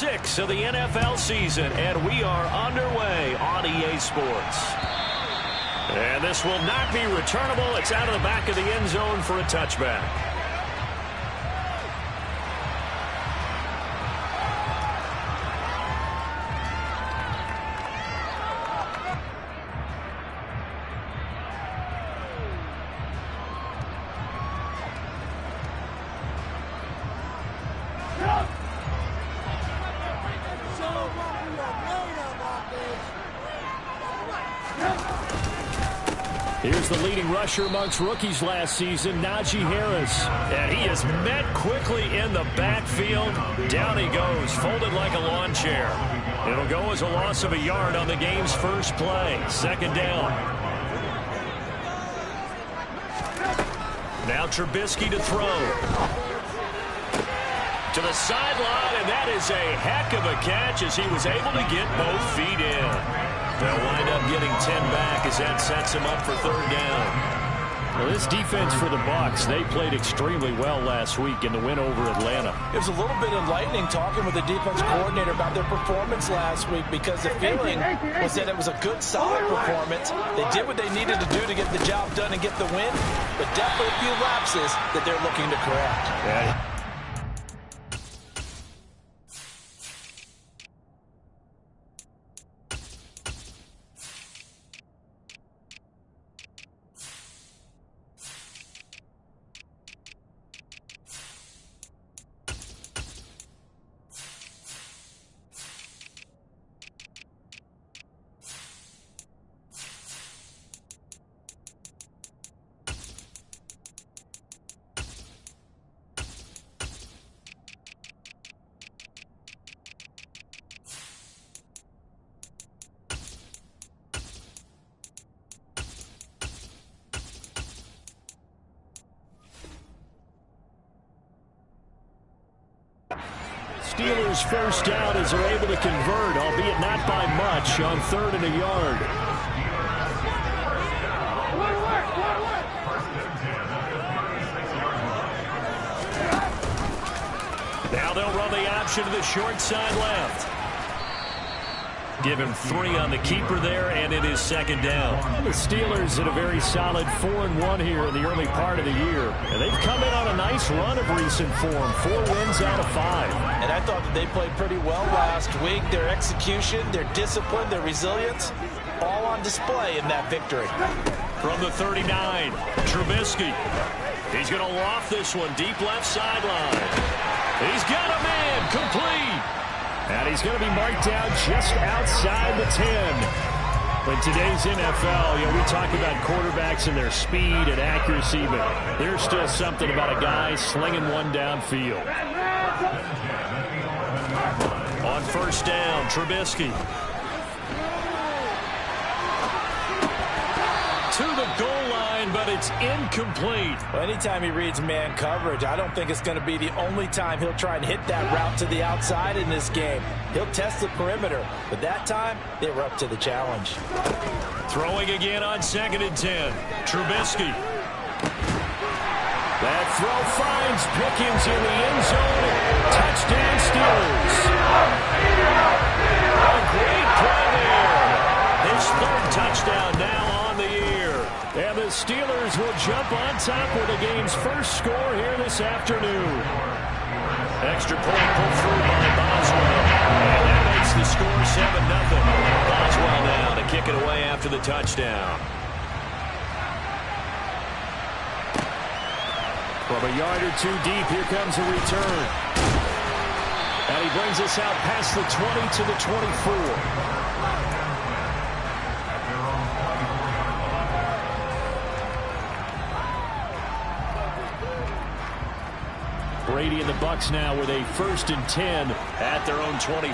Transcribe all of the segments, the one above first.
6 of the NFL season, and we are underway on EA Sports. And this will not be returnable. It's out of the back of the end zone for a touchback. Here's the leading rusher amongst rookies last season, Najee Harris. And he is met quickly in the backfield. Down he goes, folded like a lawn chair. It'll go as a loss of a yard on the game's first play. Second down. Now Trubisky to throw. To the sideline, and that is a heck of a catch as he was able to get both feet in. They'll wind up getting 10 back as that sets him up for third down. Well, this defense for the Bucs, they played extremely well last week in the win over Atlanta. It was a little bit enlightening talking with the defense coordinator about their performance last week because the feeling was that it was a good, solid performance. They did what they needed to do to get the job done and get the win, but definitely a few lapses that they're looking to correct. Yeah. Steelers first down as they're able to convert, albeit not by much, on 3rd and a yard. Now they'll run the option to the short side left. Give him 3 on the keeper there, and it is second down. The Steelers in a very solid 4-1 here in the early part of the year. And they've come in on a nice run of recent form, 4 wins out of 5. And I thought that they played pretty well last week. Their execution, their discipline, their resilience, all on display in that victory. From the 39, Trubisky. He's going to loft this one deep left sideline. He's got a man, complete. And he's going to be marked down just outside the 10. In today's NFL, we talk about quarterbacks and their speed and accuracy, but there's still something about a guy slinging one downfield. On first down, Trubisky. To the goal line, but it's incomplete. Well, anytime he reads man coverage, I don't think it's going to be the only time he'll try and hit that route to the outside in this game. He'll test the perimeter, but that time they were up to the challenge. Throwing again on 2nd and 10. Trubisky. That throw finds Pickens in the end zone. Touchdown Steelers. A great play there. His 3rd touchdown now on the year. And the Steelers will jump on top with the game's first score here this afternoon. Extra point pulled through by Boswell. And that makes the score 7-0. Boswell now to kick it away after the touchdown. From a yard or 2 deep, here comes a return. And he brings us out past the 20 to the 24. Brady and the Bucs now with a 1st and 10 at their own 24.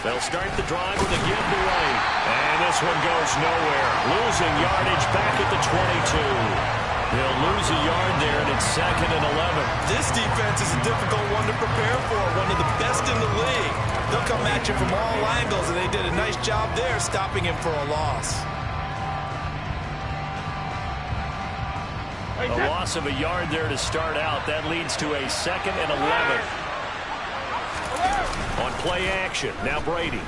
They'll start the drive with a give to White. And this one goes nowhere. Losing yardage back at the 22. They'll lose a yard there, and it's 2nd and 11. This defense is a difficult one to prepare for, one of the best in the league. They'll come at you from all angles, and they did a nice job there stopping him for a loss. A loss of a yard there to start out. That leads to a 2nd and 11. On play action, now Brady.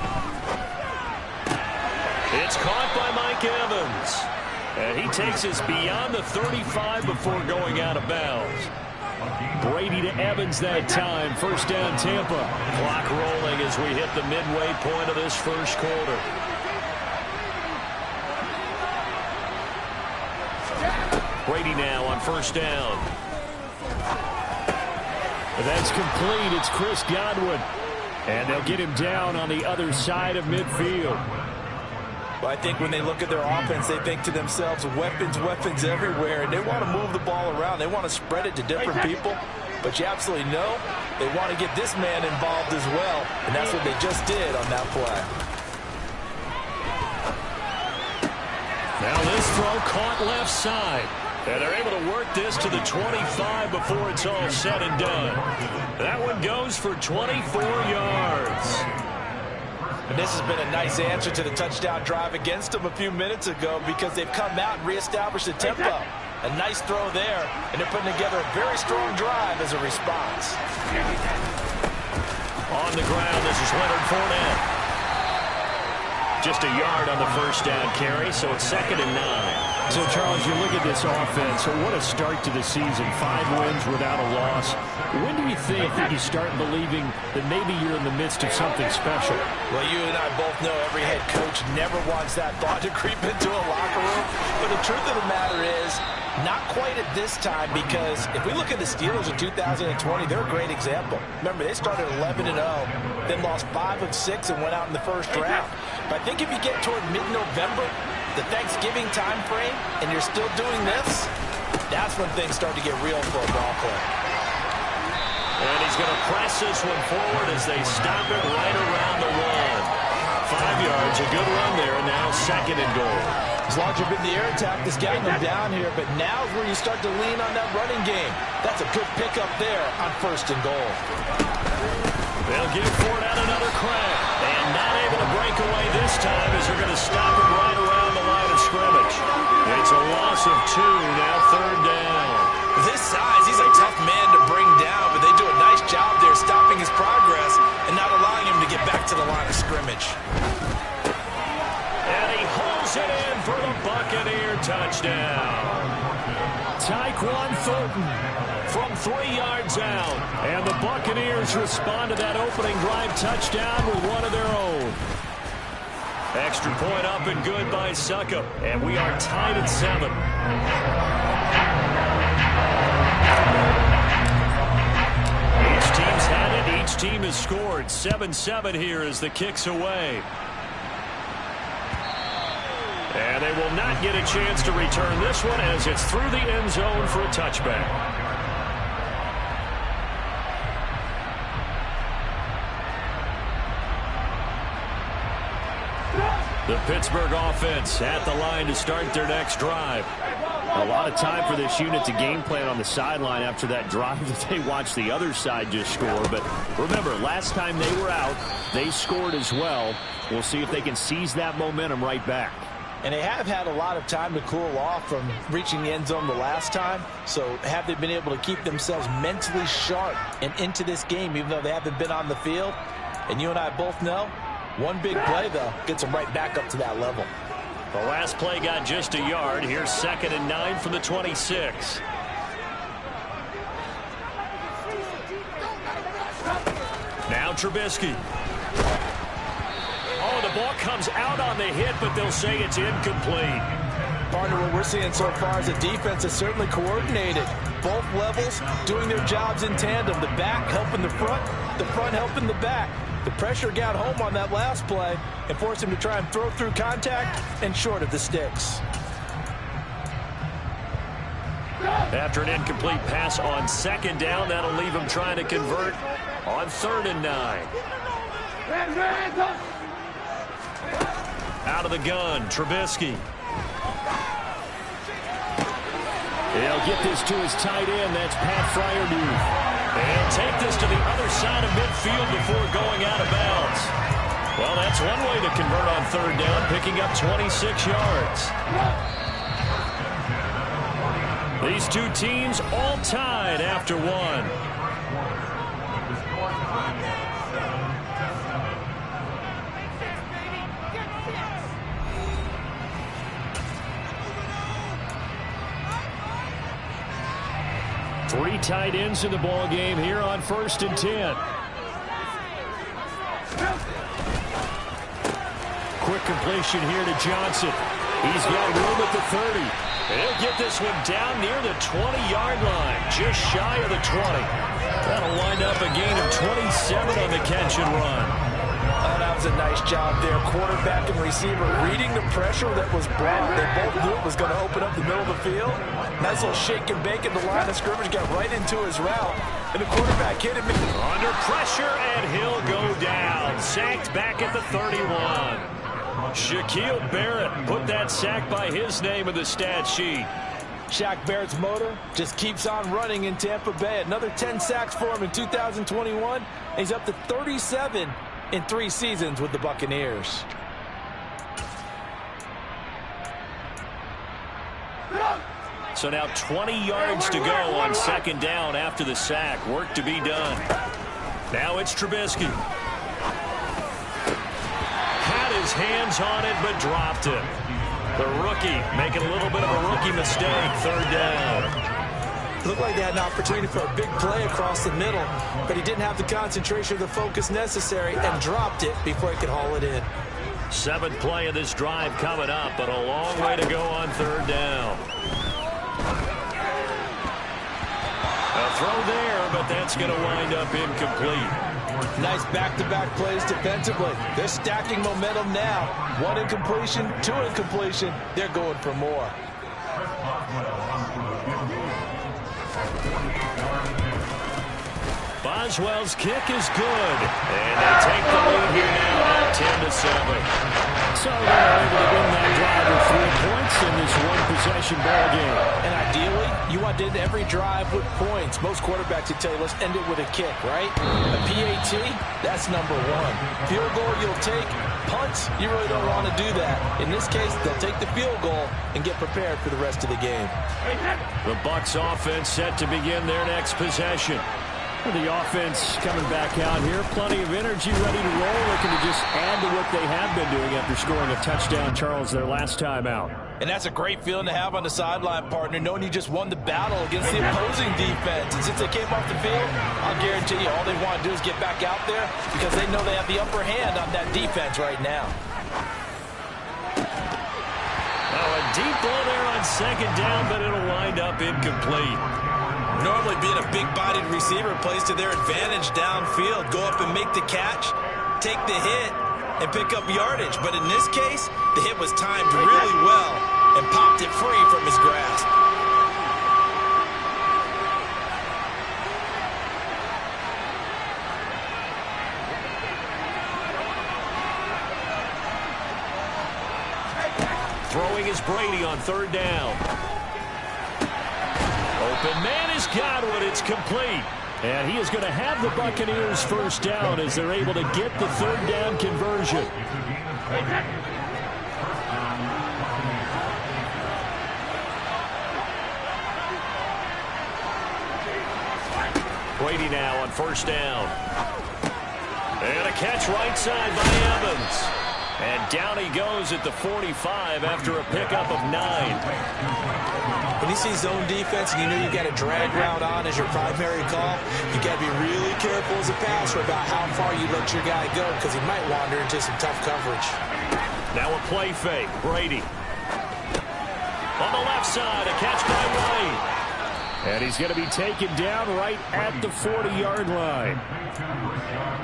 It's caught by Mike Evans. And he takes us beyond the 35 before going out of bounds. Brady to Evans that time. First down, Tampa. Clock rolling as we hit the midway point of this first quarter. Brady now on first down. That's complete. It's Chris Godwin. And they'll get him down on the other side of midfield. Well, I think when they look at their offense, they think to themselves, weapons, weapons everywhere. And they want to move the ball around. They want to spread it to different people. But you absolutely know they want to get this man involved as well. And that's what they just did on that play. Now this throw caught left side. And they're able to work this to the 25 before it's all said and done. That one goes for 24 yards. And this has been a nice answer to the touchdown drive against them a few minutes ago because they've come out and reestablished the tempo. A nice throw there, and they're putting together a very strong drive as a response. On the ground, this is Leonard Fournette. Just a yard on the first down carry, so it's 2nd and 9. So, Charles, you look at this offense, what a start to the season. 5 wins without a loss. When do you think that you start believing that maybe you're in the midst of something special? Well, you and I both know every head coach never wants that thought to creep into a locker room. But the truth of the matter is, not quite at this time, because if we look at the Steelers in 2020, they're a great example. Remember, they started 11-0, then lost 5 of 6 and went out in the first round. But I think if you get toward mid-November, the Thanksgiving time frame, and you're still doing this, that's when things start to get real for a ball club. And he's going to press this one forward as they stop it right around the 1. 5 yards, a good run there, and now 2nd and goal. As long as you've been the air attack that's getting them down here, but now is where you start to lean on that running game. That's a good pickup there on 1st and goal. They'll give Fournette another crack, and not able to break away this time as they're going to stop it right around the line of scrimmage. It's a loss of 2, now 3rd down. This size, he's a tough man to bring down, but they do a nice job there stopping his progress and not allowing him to get back to the line of scrimmage. And he holds it in for the Buccaneer touchdown. Tyquan Thornton from 3 yards out. And the Buccaneers respond to that opening drive touchdown with one of their own. Extra point up and good by Succop. And we are tied at 7. Each team's had it. Each team has scored. 7-7 here as the kick's away. And they will not get a chance to return this one as it's through the end zone for a touchback. The Pittsburgh offense at the line to start their next drive. A lot of time for this unit to game plan on the sideline after that drive that they watched the other side just score. But remember, last time they were out, they scored as well. We'll see if they can seize that momentum right back. And they have had a lot of time to cool off from reaching the end zone the last time. So have they been able to keep themselves mentally sharp and into this game, even though they haven't been on the field? And you and I both know, one big play, though, gets them right back up to that level. The last play got just a yard. Here's 2nd and 9 from the 26. Now Trubisky. Oh, the ball comes out on the hit, but they'll say it's incomplete. Partner, what we're seeing so far is the defense is certainly coordinated. Both levels doing their jobs in tandem. The back helping the front helping the back. The pressure got home on that last play and forced him to try and throw through contact and short of the sticks. After an incomplete pass on 2nd down, that'll leave him trying to convert on 3rd and 9. Out of the gun, Trubisky. He'll get this to his tight end. That's Pat Fryermuth. And take this to the other side of midfield before going out of bounds. Well, that's one way to convert on 3rd down, picking up 26 yards. These two teams all tied after 1. tight ends in the ball game here on 1st and 10. Quick completion here to Johnson. He's got room at the 30. He'll get this one down near the 20-yard line, just shy of the 20. That'll wind up a gain of 27 on the catch and run. Oh, that was a nice job there. Quarterback and receiver reading the pressure that was brought. They both knew it was going to open up the middle of the field. Nice little shake and bake at the line of scrimmage, got right into his route. And the quarterback hit him. Under pressure, and he'll go down. Sacked back at the 31. Shaquille Barrett put that sack by his name in the stat sheet. Shaq Barrett's motor just keeps on running in Tampa Bay. Another 10 sacks for him in 2021. He's up to 37 in 3 seasons with the Buccaneers. So now 20 yards to go on 2nd down after the sack. Work to be done. Now it's Trubisky. Had his hands on it, but dropped it. The rookie making a little bit of a rookie mistake. 3rd down. Looked like they had an opportunity for a big play across the middle, but he didn't have the concentration or the focus necessary and dropped it before he could haul it in. 7th play of this drive coming up, but a long way to go on 3rd down. A throw there, but that's going to wind up incomplete. Nice back-to-back plays defensively. They're stacking momentum now. 1 incompletion, 2 incompletion. They're going for more. Boswell's kick is good. And they take the lead here now at 10-7. So they're able to win that drive with 3 points in this one-possession ball game. And ideally, you want to end every drive with points. Most quarterbacks would tell you, let's end it with a kick, right? A PAT, that's number 1. Field goal you'll take. Punts, you really don't want to do that. In this case, they'll take the field goal and get prepared for the rest of the game. The Bucs offense set to begin their next possession. The offense coming back out here. Plenty of energy, ready to roll. Looking to just add to what they have been doing after scoring a touchdown, Charles, their last time out. And that's a great feeling to have on the sideline, partner, knowing you just won the battle against the opposing defense. And since they came off the field, I'll guarantee you all they want to do is get back out there because they know they have the upper hand on that defense right now. Oh, a deep ball there on 2nd down, but it'll wind up incomplete. Normally being a big-bodied receiver plays to their advantage downfield. Go up and make the catch, take the hit, and pick up yardage. But in this case, the hit was timed really well and popped it free from his grasp. Throwing is Brady on 3rd down. Open man has got one. It's complete. And he is going to have the Buccaneers 1st down as they're able to get the 3rd down conversion. Brady now on 1st down. And a catch right side by Evans. And down he goes at the 45 after a pickup of 9. When you see zone defense and you know you've got a drag route on as your primary call, you got to be really careful as a passer about how far you let your guy go because he might wander into some tough coverage. Now a play fake. Brady. On the left side, a catch by White. And he's going to be taken down right at the 40-yard line.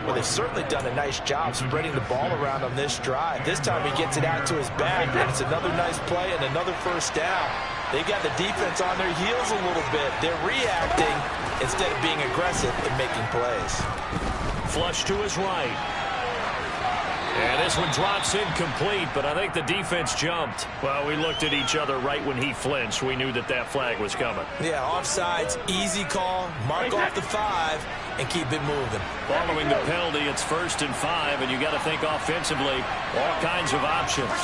Well, they've certainly done a nice job spreading the ball around on this drive. This time he gets it out to his back, and it's another nice play and another 1st down. They've got the defense on their heels a little bit. They're reacting instead of being aggressive and making plays. Flush to his right. And this one drops incomplete, but I think the defense jumped. Well, we looked at each other right when he flinched. We knew that that flag was coming. Yeah, offsides, easy call, mark off the 5, and keep it moving. Following the penalty, it's 1st and 5, and you got to think offensively, all kinds of options.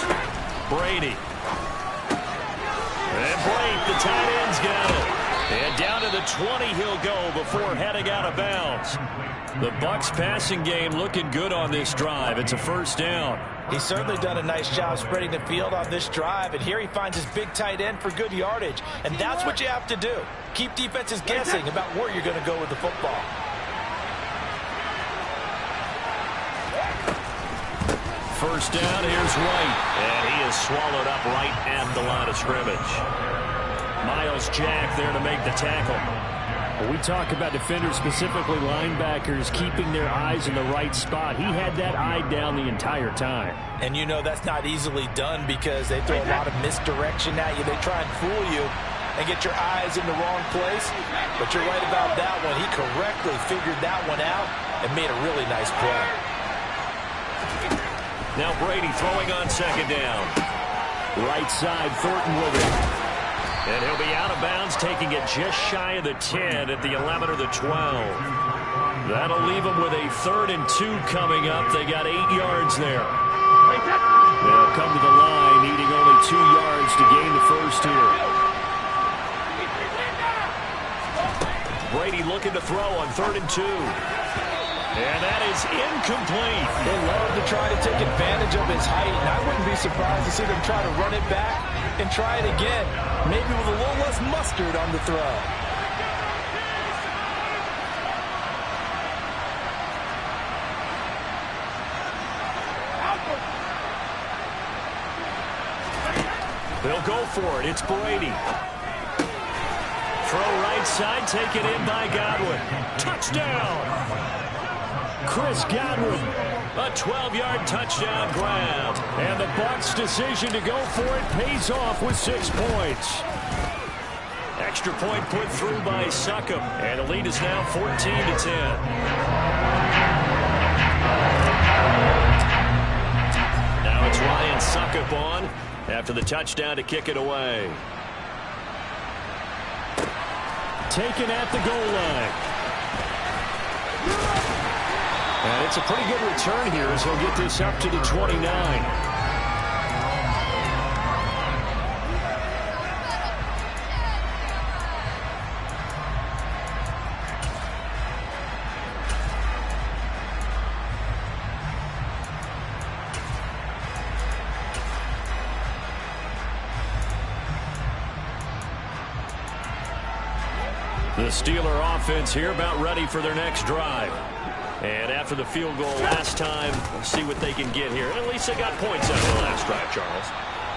Brady. And Blake, the tight end's got it. And down to the 20 he'll go before heading out of bounds. The Bucs passing game looking good on this drive. It's a first down. He's certainly done a nice job spreading the field on this drive, and here he finds his big tight end for good yardage. And that's what you have to do. Keep defenses guessing about where you're going to go with the football. First down, here's White. And he is swallowed up right at the line of scrimmage. Miles Jack there to make the tackle. When we talk about defenders, specifically linebackers, keeping their eyes in the right spot. He had that eye down the entire time. And you know that's not easily done because they throw a lot of misdirection at you. They try and fool you and get your eyes in the wrong place. But you're right about that one. He correctly figured that one out and made a really nice play. Now Brady throwing on second down. Right side, Thornton with it. And he'll be out of bounds, taking it just shy of the 10 at the 11 or the 12. That'll leave them with a 3rd and 2 coming up. They got 8 yards there. They'll come to the line, needing only 2 yards to gain the first here. Brady looking to throw on 3rd and 2. And that is incomplete. They love to try to take advantage of his height, and I wouldn't be surprised to see them try to run it back and try it again, maybe with a little less mustard on the throw. They'll go for it. It's Brady. Throw right side, taken in by Godwin. Touchdown! Chris Godwin, a 12-yard touchdown grab. And the Bucs' decision to go for it pays off with 6 points. Extra point put through by Succop, and the lead is now 14-10. Now it's Ryan Succop on after the touchdown to kick it away. Taken at the goal line. And it's a pretty good return here as he'll get this up to the 29. The Steeler offense here about ready for their next drive. And after the field goal last time, let's see what they can get here. At least they got points out of the last drive, Charles.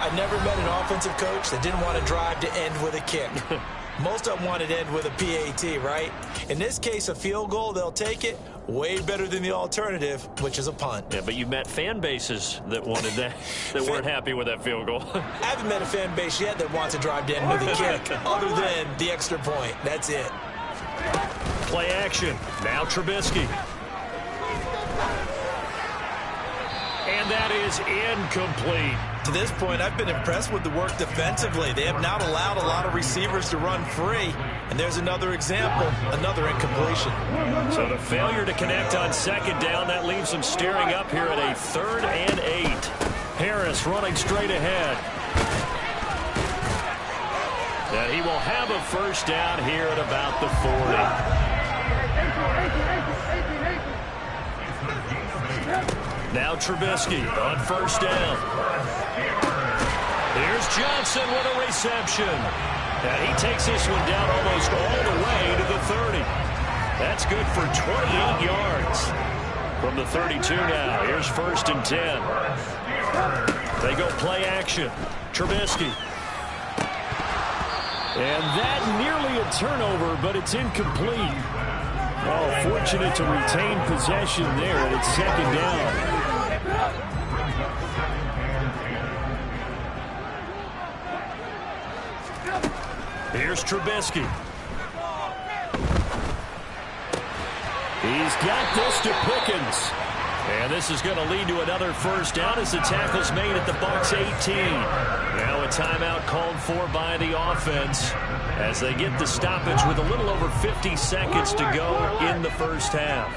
I've never met an offensive coach that didn't want to drive to end with a kick. Most of them wanted to end with a PAT, right? In this case, a field goal, they'll take it. Way better than the alternative, which is a punt. Yeah, but you've met fan bases that wanted that, that weren't happy with that field goal. I haven't met a fan base yet that wants to drive to end with a kick, other than the extra point. That's it. Play action. Now Trubisky. And that is incomplete. To this point, I've been impressed with the work defensively. They have not allowed a lot of receivers to run free. And there's another example, another incompletion. So the failure to connect on second down, that leaves them staring up here at a 3rd and 8. Harris running straight ahead. And he will have a first down here at about the 40. Now Trubisky on first down. Here's Johnson with a reception. And he takes this one down almost all the way to the 30. That's good for 28 yards. From the 32 now, here's 1st and 10. They go play action. Trubisky. And that nearly a turnover, but it's incomplete. Oh, fortunate to retain possession there, and it's 2nd down. Here's Trubisky. He's got this to Pickens. And this is going to lead to another first down as the tackle's made at the Bucs 18. Now a timeout called for by the offense as they get the stoppage with a little over 50 seconds to go in the first half.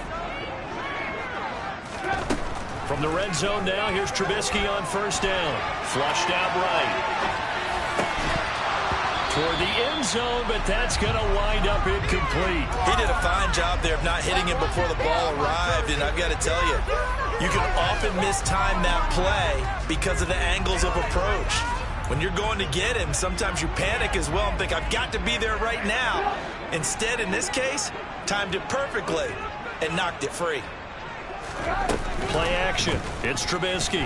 From the red zone now, here's Trubisky on first down. Flushed out right. toward the end zone, but that's going to wind up incomplete. He did a fine job there of not hitting him before the ball arrived, and I've got to tell you, you can often mistime that play because of the angles of approach. When you're going to get him, sometimes you panic as well and think, I've got to be there right now. Instead, in this case, timed it perfectly and knocked it free. Play action. It's Trubisky.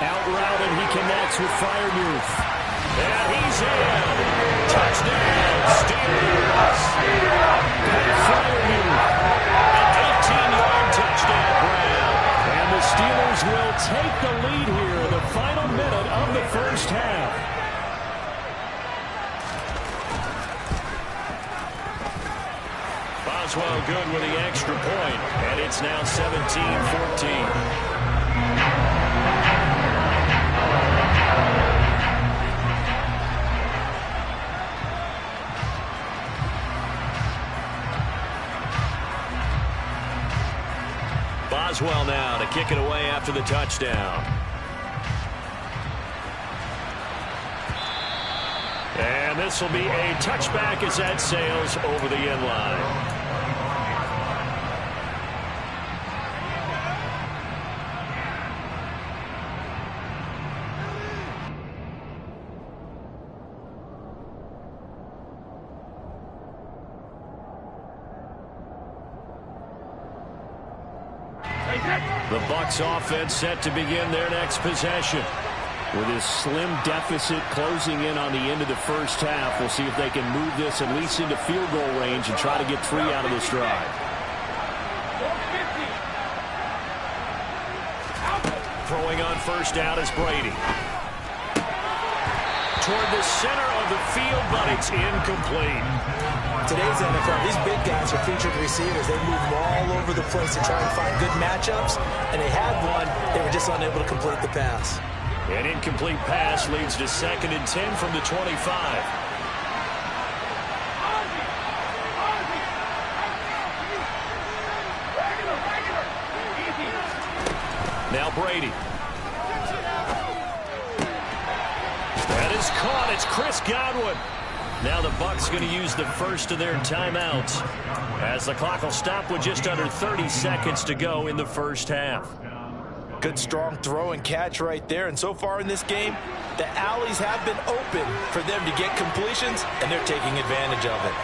Out route, and he connects with Freiermuth. And he's in. Touchdown, Steelers. Freiermuth. An 18-yard touchdown grab. And the Steelers will take the lead here in the final minute of the first half. Boswell good with the extra point, and it's now 17-14. Boswell now to kick it away after the touchdown. And this will be a touchback as that sails over the end line. The Bucs offense set to begin their next possession. With this slim deficit closing in on the end of the first half, we'll see if they can move this at least into field goal range and try to get 3 out of this drive. Throwing on first down is Brady. Toward the center of the field, but it's incomplete. Today's NFL, these big guys are featured receivers. They move them all over the place to try and find good matchups, and they had one. They were just unable to complete the pass. An incomplete pass leads to 2nd and 10 from the 25. Now Brady. That is caught. It's Chris Godwin. Now the Bucs going to use the first of their timeouts as the clock will stop with just under 30 seconds to go in the first half. Good strong throw and catch right there. And so far in this game, the alleys have been open for them to get completions, and they're taking advantage of it.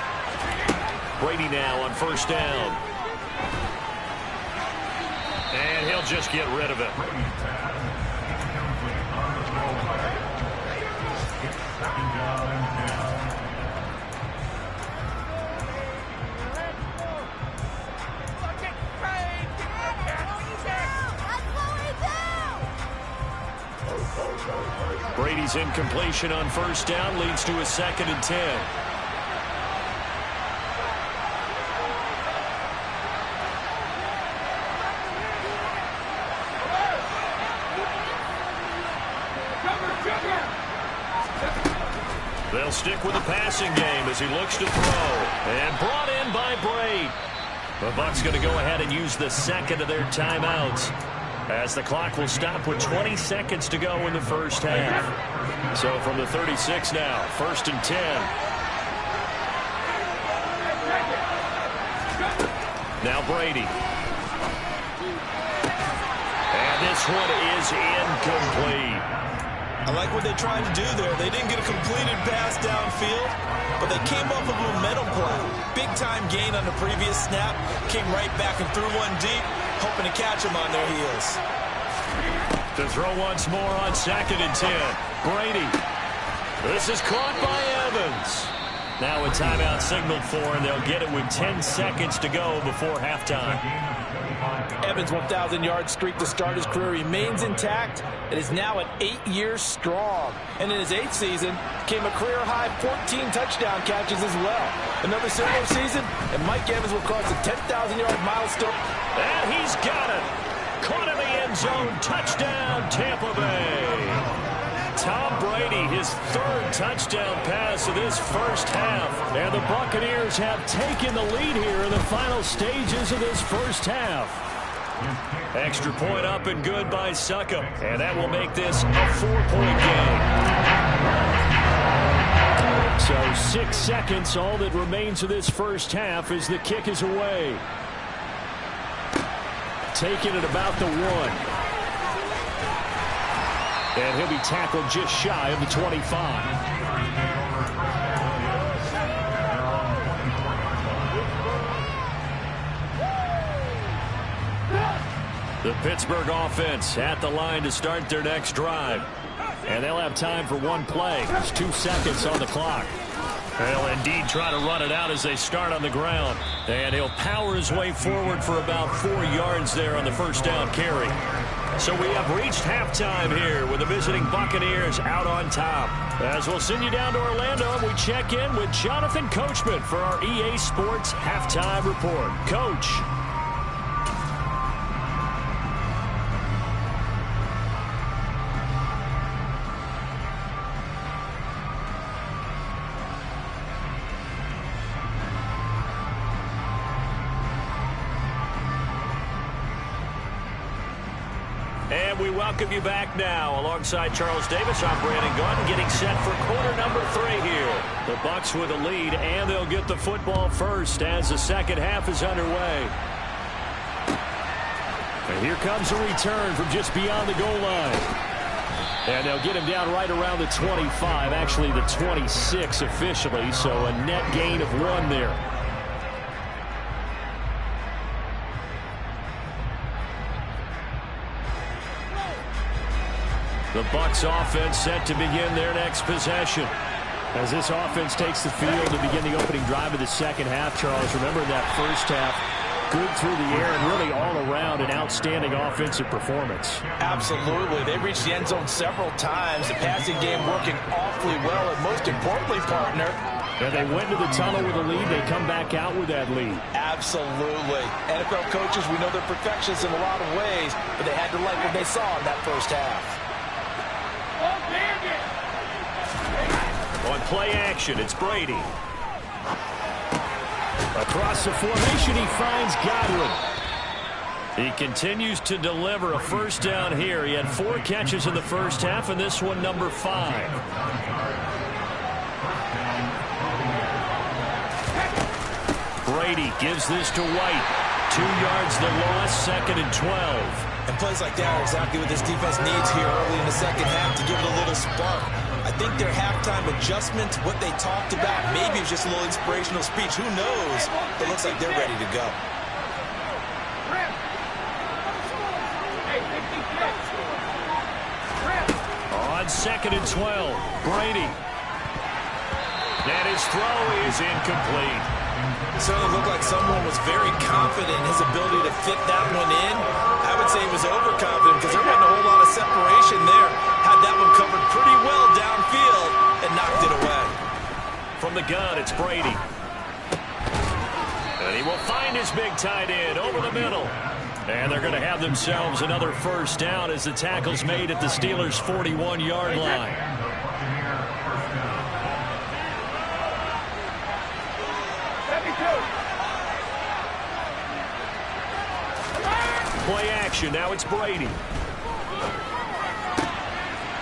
Brady now on first down. And he'll just get rid of it. Brady's incompletion on first down leads to a 2nd and 10. They'll stick with the passing game as he looks to throw. And brought in by Brady. The Bucs going to go ahead and use the 2nd of their timeouts, as the clock will stop with 20 seconds to go in the first half. So from the 36 now, 1st and 10. Now Brady. And this one is incomplete. I like what they tried to do there. They didn't get a completed pass downfield, but they came off of a momentum play. Big-time gain on the previous snap. Came right back and threw one deep, hoping to catch them on their heels. To throw once more on 2nd and 10. Brady. This is caught by Evans. Now a timeout signaled for, and they'll get it with 10 seconds to go before halftime. Evans' 1,000-yard streak to start his career remains intact and is now at 8 years strong. And in his 8th season, came a career-high 14 touchdown catches as well. Another similar season, and Mike Evans will cross the 10,000-yard milestone. And he's got it. Caught in the end zone. Touchdown, Tampa Bay. Tom Brady, his 3rd touchdown pass of this first half. And the Buccaneers have taken the lead here in the final stages of this first half. Extra point up and good by Suckup. And that will make this a 4-point game. So 6 seconds, all that remains of this first half as the kick is away. Taking it about the 1. And he'll be tackled just shy of the 25. The Pittsburgh offense at the line to start their next drive. And they'll have time for one play. There's 2 seconds on the clock. They'll indeed try to run it out as they start on the ground. And he'll power his way forward for about 4 yards there on the first down carry. So we have reached halftime here with the visiting Buccaneers out on top. As we'll send you down to Orlando, we check in with Jonathan Coachman for our EA Sports Halftime Report. Coach. And we welcome you back now. Alongside Charles Davis, I'm Brandon Gaudin, getting set for quarter number 3 here. The Bucs with a lead, and they'll get the football first as the second half is underway. And here comes a return from just beyond the goal line. And they'll get him down right around the 25, actually the 26 officially, so a net gain of 1 there. The Bucs offense set to begin their next possession. As this offense takes the field to begin the opening drive of the second half, Charles, remember that first half, good through the air and really all around an outstanding offensive performance. Absolutely. They reached the end zone several times. The passing game working awfully well, and most importantly, partner, and they went to the tunnel with a lead. They come back out with that lead. Absolutely. NFL coaches, we know they're perfectionists in a lot of ways, but they had to like what they saw in that first half. On play action, it's Brady. Across the formation, he finds Godwin. He continues to deliver a first down here. He had 4 catches in the first half, and this one number 5. Brady gives this to White. 2 yards the loss, 2nd and 12. And plays like that are exactly what this defense needs here early in the second half to give it a little spark. I think their halftime adjustments, what they talked about, maybe it was just a little inspirational speech. Who knows? It looks like they're ready to go. On 2nd and 12, Brady. And his throw is incomplete. It certainly looked like someone was very confident in his ability to fit that one in. I would say he was overconfident because there wasn't a whole lot of separation there. Had that one covered pretty well downfield and knocked it away. From the gun, it's Brady. And he will find his big tight end over the middle. And they're going to have themselves another first down as the tackle's made at the Steelers' 41-yard line. Play action. Now it's Brady.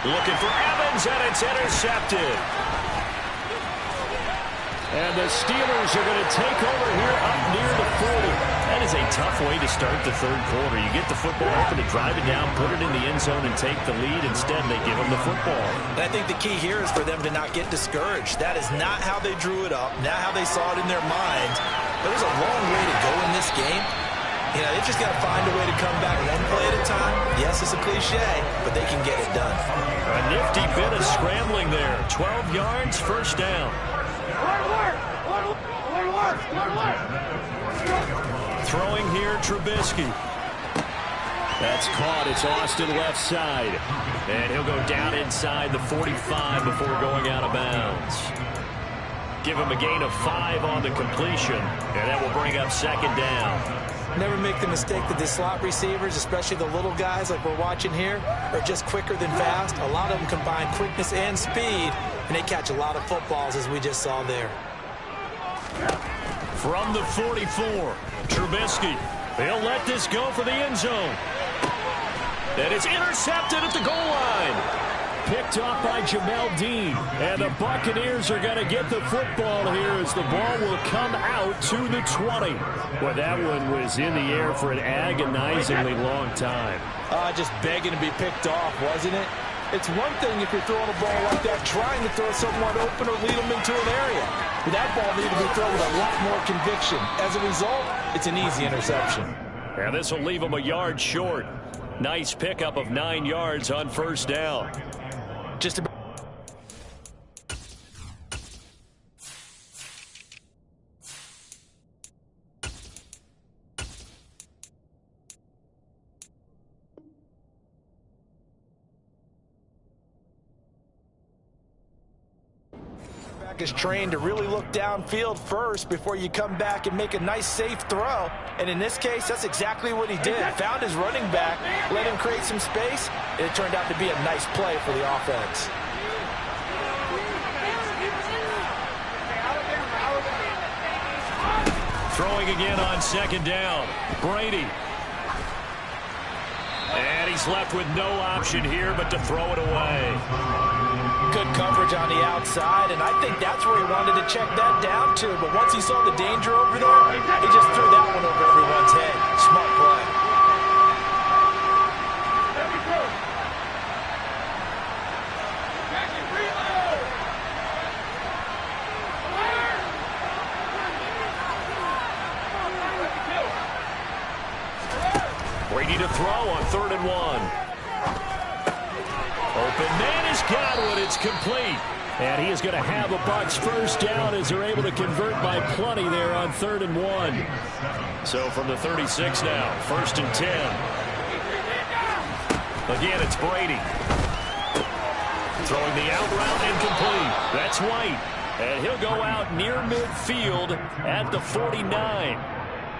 Looking for Evans, and it's intercepted. And the Steelers are going to take over here up near the 40. That is a tough way to start the third quarter. You get the football open to drive it down, put it in the end zone, and take the lead. Instead, they give them the football. And I think the key here is for them to not get discouraged. That is not how they drew it up, not how they saw it in their minds. There's a long way to go in this game. You know, they've just got to find a way to come back one play at a time. Yes, it's a cliche, but they can get it done. A nifty bit of scrambling there. 12 yards, first down. Throwing here, Trubisky. That's caught. It's Austin left side. And he'll go down inside the 45 before going out of bounds. Give him a gain of 5 on the completion. And that will bring up second down. Never make the mistake that the slot receivers, especially the little guys like we're watching here, are just quicker than fast. A lot of them combine quickness and speed, and they catch a lot of footballs, as we just saw there. From the 44, Trubisky. They'll let this go for the end zone. And it's intercepted at the goal line. picked off by Jamel Dean. And the Buccaneers are going to get the football here as the ball will come out to the 20. Well, that one was in the air for an agonizingly long time. Just begging to be picked off, wasn't it? It's one thing if you're throwing a ball like that, trying to throw someone open or lead them into an area. But that ball needed to be thrown with a lot more conviction. As a result, it's an easy interception. And this will leave them a yard short. Nice pickup of 9 yards on first down. Just about. Is trained to really look downfield first before you come back and make a nice safe throw. And in this case, that's exactly what he did. Found his running back, let him create some space, and it turned out to be a nice play for the offense. Throwing again on second down. Brady. And he's left with no option here but to throw it away. Good coverage on the outside, and I think that's where he wanted to check that down to. But once he saw the danger over there, he just threw that one over everyone's head. Smart play. Brady to throw on 3rd and 1. Open man has got one. It's complete. And he is going to have a Bucs first down as they're able to convert by plenty there on 3rd and 1. So from the 36 now, 1st and 10. Again, it's Brady. Throwing the out route incomplete. That's White. And he'll go out near midfield at the 49.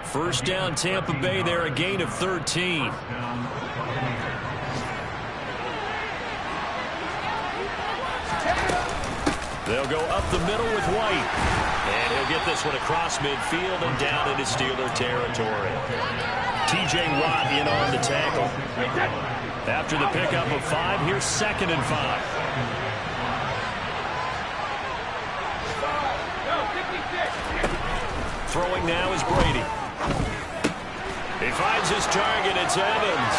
First down Tampa Bay there, a gain of 13. They'll go up the middle with White. And he'll get this one across midfield and down into Steeler territory. T.J. Watt in on the tackle. After the pickup of 5, here's 2nd and 5. Throwing now is Brady. He finds his target. It's Evans.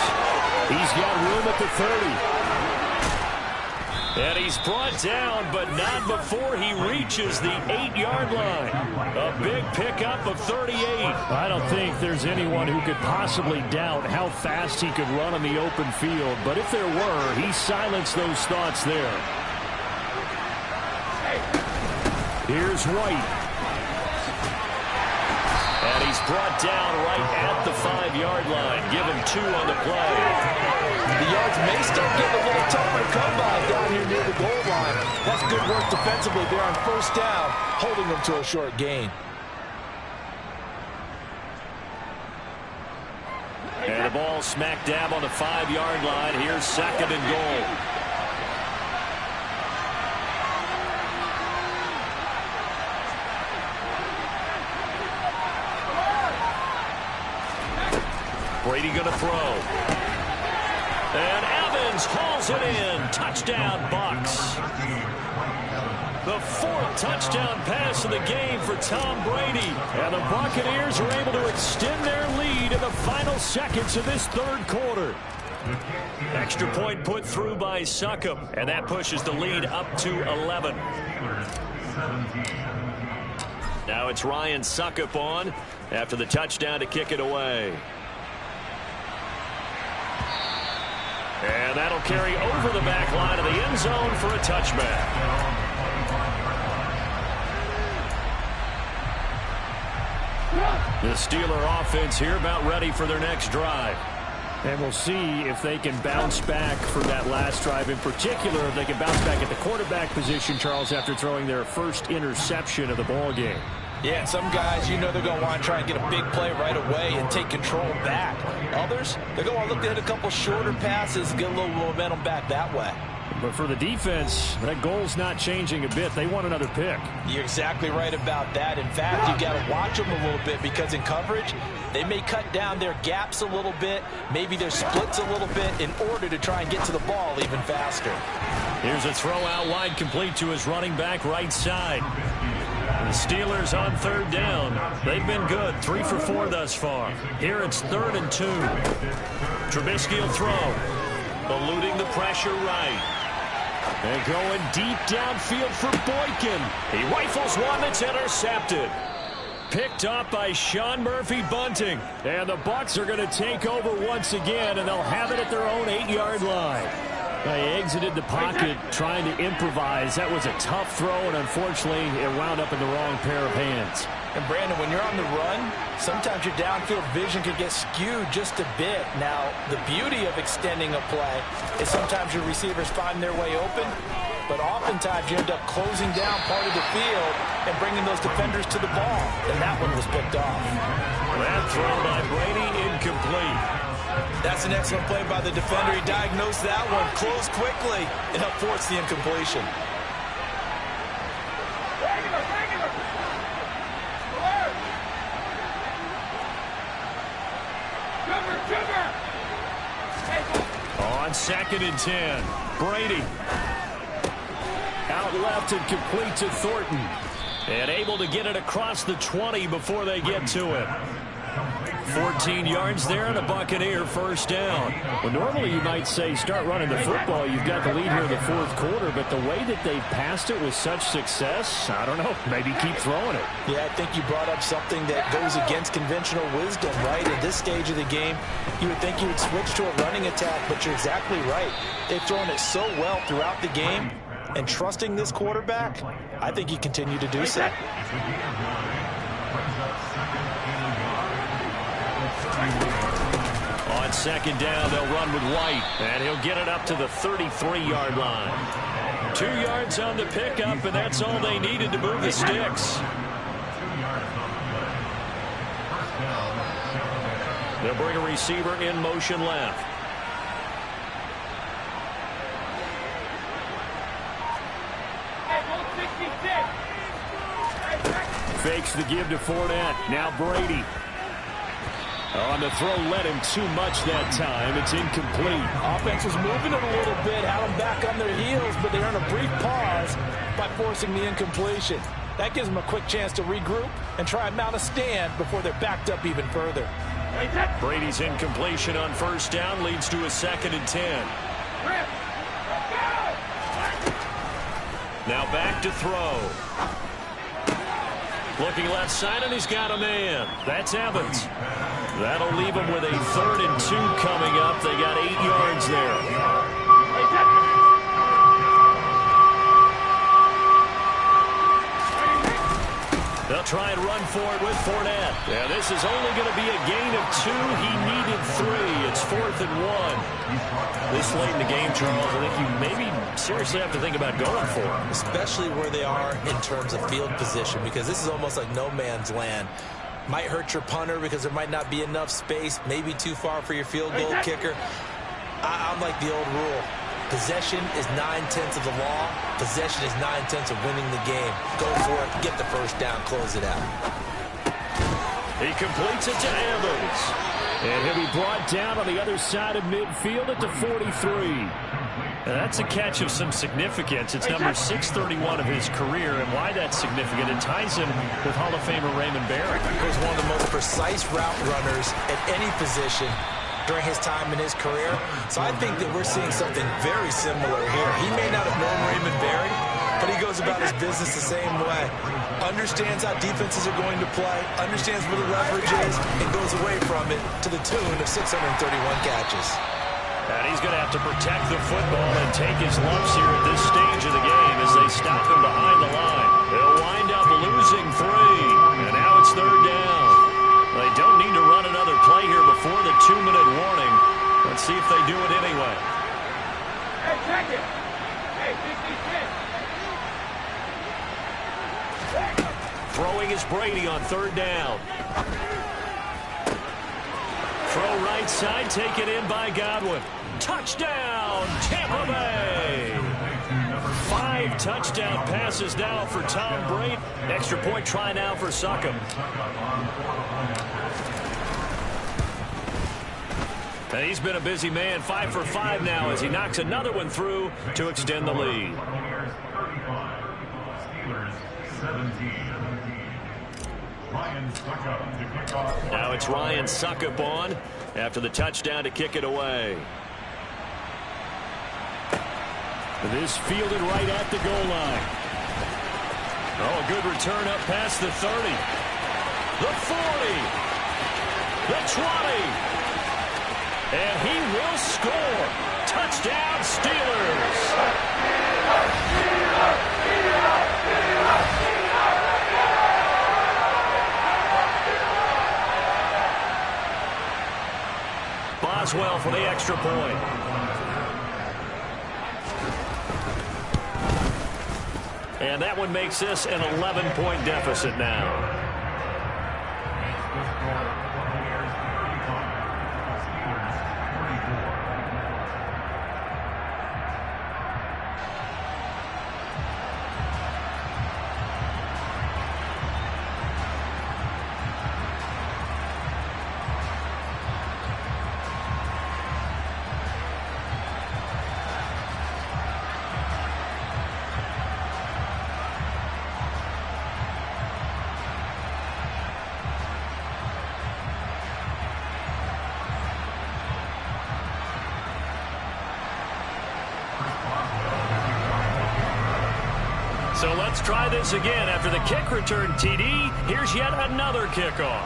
He's got room at the 30. And he's brought down, but not before he reaches the 8-yard line. A big pickup of 38. I don't think there's anyone who could possibly doubt how fast he could run on the open field. But if there were, he silenced those thoughts there. Here's White. And he's brought down right at the 5-yard line. Give him 2 on the play. The yards may start getting a little tougher to come by down here near the goal line. That's good work defensively there on first down, holding them to a short gain. And the ball smack dab on the 5-yard line. Here's 2nd and goal. Brady going to throw. And Evans hauls it in. Touchdown, Bucs. The 4th touchdown pass of the game for Tom Brady. And the Buccaneers are able to extend their lead in the final seconds of this 3rd quarter. Extra point put through by Succop. And that pushes the lead up to 11. Now it's Ryan Succop on after the touchdown to kick it away. And that'll carry over the back line of the end zone for a touchback. The Steeler offense here about ready for their next drive. And we'll see if they can bounce back from that last drive. In particular, if they can bounce back at the quarterback position, Charles, after throwing their first interception of the ball game. Yeah, some guys, you know they're going to want to try and get a big play right away and take control back. Others, they're going to want to look at a couple shorter passes and get a little momentum back that way. But for the defense, that goal's not changing a bit. They want another pick. You're exactly right about that. In fact, you got to watch them a little bit because in coverage, they may cut down their gaps a little bit, maybe their splits a little bit in order to try and get to the ball even faster. Here's a throw out wide, complete to his running back right side. The Steelers on third down. They've been good, 3 for 4 thus far. Here it's 3rd and 2. Trubisky will throw. Eluding the pressure right. And going deep downfield for Boykin. He rifles one that's intercepted. Picked up by Sean Murphy-Bunting. And the Bucs are going to take over once again, and they'll have it at their own 8-yard line. They exited the pocket trying to improvise. That was a tough throw, and unfortunately, it wound up in the wrong pair of hands. And, Brandon, when you're on the run, sometimes your downfield vision can get skewed just a bit. Now, the beauty of extending a play is sometimes your receivers find their way open, but oftentimes you end up closing down part of the field and bringing those defenders to the ball. And that one was picked off. That throw by Brady, incomplete. That's an excellent play by the defender. He diagnosed that one, closed quickly, and helped force the incompletion. On 2nd and 10, Brady. Out left and complete to Thornton. And able to get it across the 20 before they get to it. 14 yards there and a Buccaneer first down. Well, normally you might say start running the football. You've got the lead here in the 4th quarter, but the way that they've passed it with such success, I don't know, maybe keep throwing it. Yeah, I think you brought up something that goes against conventional wisdom, right? At this stage of the game, you would think you would switch to a running attack, but you're exactly right. They've thrown it so well throughout the game, and trusting this quarterback, I think you continue to do so. On 2nd down, they'll run with White, and he'll get it up to the 33-yard line. 2 yards on the pickup, and that's all they needed to move the sticks. They'll bring a receiver in motion left. Fakes the give to Fournette. Now Brady. On the throw, led him too much that time. It's incomplete. Offense was moving it a little bit, had them back on their heels, but they earned a brief pause by forcing the incompletion. That gives them a quick chance to regroup and try and mount a stand before they're backed up even further. Brady's incompletion on first down leads to a 2nd and 10. Now back to throw. Looking left side, and he's got a man. That's Evans. That'll leave him with a 3rd and 2 coming up. They got 8 yards there. They'll try and run for it with Fournette. Yeah, this is only going to be a gain of 2. He needed 3. It's 4th and 1. This late in the game, Charles, I think you maybe seriously have to think about going for it. Especially where they are in terms of field position, because this is almost like no man's land. Might hurt your punter because there might not be enough space, maybe too far for your field goal kicker. I'm like the old rule. Possession is 9/10 of the law. Possession is 9/10 of winning the game. Go for it, get the first down, close it out. He completes it to Evans. And he'll be brought down on the other side of midfield at the 43. Now that's a catch of some significance. It's number 631 of his career, and why that's significant, it ties him with Hall of Famer Raymond Barry. He was one of the most precise route runners at any position during his time in his career. So I think that we're seeing something very similar here. He may not have known Raymond Barry, but he goes about his business the same way. Understands how defenses are going to play, understands where the leverage is, and goes away from it to the tune of 631 catches. And he's going to have to protect the football and take his lumps here at this stage of the game as they stop him behind the line. They'll wind up losing 3, and now it's 3rd down. They don't need to run another play here before the 2-minute warning. Let's see if they do it anyway. Hey, check it. Hey, 56. Throwing is Brady on 3rd down. Throw right side, taken in by Godwin. Touchdown, Tampa Bay! 5 touchdown passes now for Tom Brady. Extra point try now for Succop. And he's been a busy man, 5 for 5 now as he knocks another one through to extend the lead. Now it's Ryan Suckup on after the touchdown to kick it away. This fielded right at the goal line. Oh, a good return up past the 30. The 40. The 20. And he will score. Touchdown, Steelers. Boswell for the extra point. And that one makes this an 11-point deficit now. So let's try this again. After the kick return, TD, here's yet another kickoff.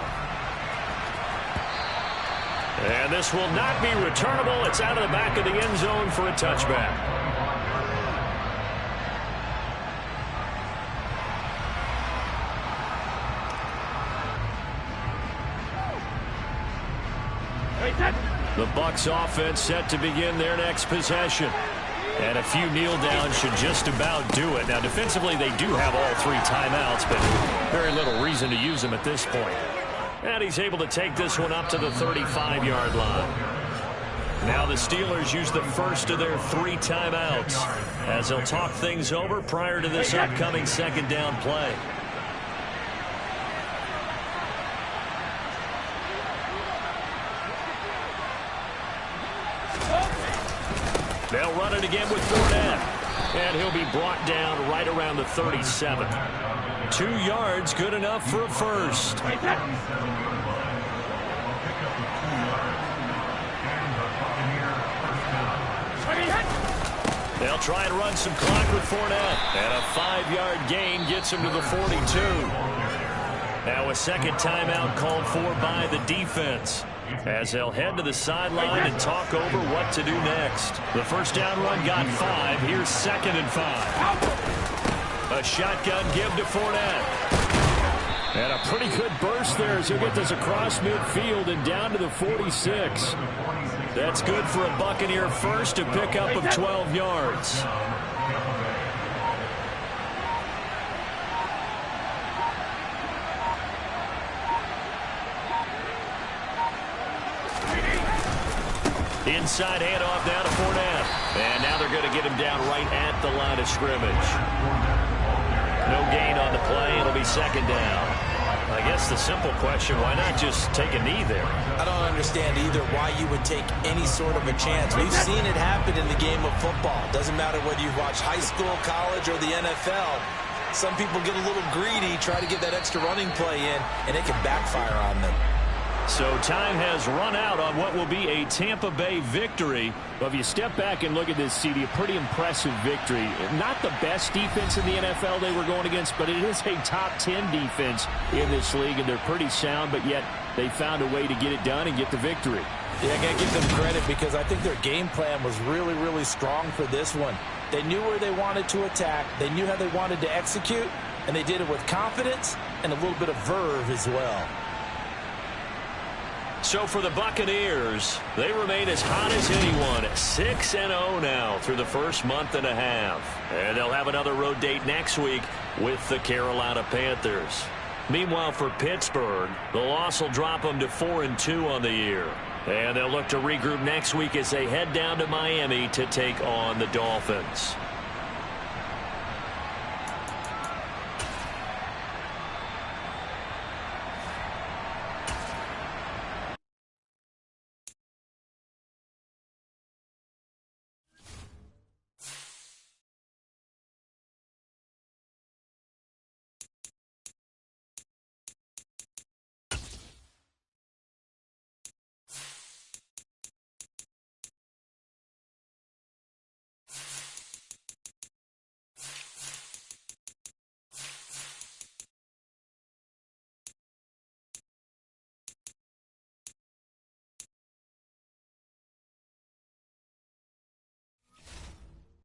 And this will not be returnable. It's out of the back of the end zone for a touchback. The Bucs offense set to begin their next possession. And a few kneel downs should just about do it. Now, defensively, they do have all 3 timeouts, but very little reason to use them at this point. And he's able to take this one up to the 35-yard line. Now the Steelers use the first of their 3 timeouts as they'll talk things over prior to this upcoming second down play. They'll run it again with Fournette. And he'll be brought down right around the 37. 2 yards, good enough for a first. They'll try and run some clock with Fournette. And a 5-yard gain gets him to the 42. Now a second timeout called for by the defense, as they'll head to the sideline and talk over what to do next. The first down run got 5. Here's 2nd and 5. A shotgun give to Fournette. And a pretty good burst there as he'll get this across midfield and down to the 46. That's good for a Buccaneer first, a pickup of 12 yards. Inside handoff down to Fournette. And now they're going to get him down right at the line of scrimmage. No gain on the play. It'll be 2nd down. I guess the simple question, why not just take a knee there? I don't understand either why you would take any sort of a chance. We've seen it happen in the game of football. Doesn't matter whether you watch high school, college, or the NFL. Some people get a little greedy, try to get that extra running play in, and it can backfire on them. So time has run out on what will be a Tampa Bay victory. Well, if you step back and look at this, CD, a pretty impressive victory. Not the best defense in the NFL they were going against, but it is a top 10 defense in this league, and they're pretty sound, but yet they found a way to get it done and get the victory. Yeah, I got to give them credit because I think their game plan was really, really strong for this one. They knew where they wanted to attack. They knew how they wanted to execute, and they did it with confidence and a little bit of verve as well. So for the Buccaneers, they remain as hot as anyone, 6-0 now through the first month and a half. And they'll have another road date next week with the Carolina Panthers. Meanwhile, for Pittsburgh, the loss will drop them to 4-2 on the year. And they'll look to regroup next week as they head down to Miami to take on the Dolphins.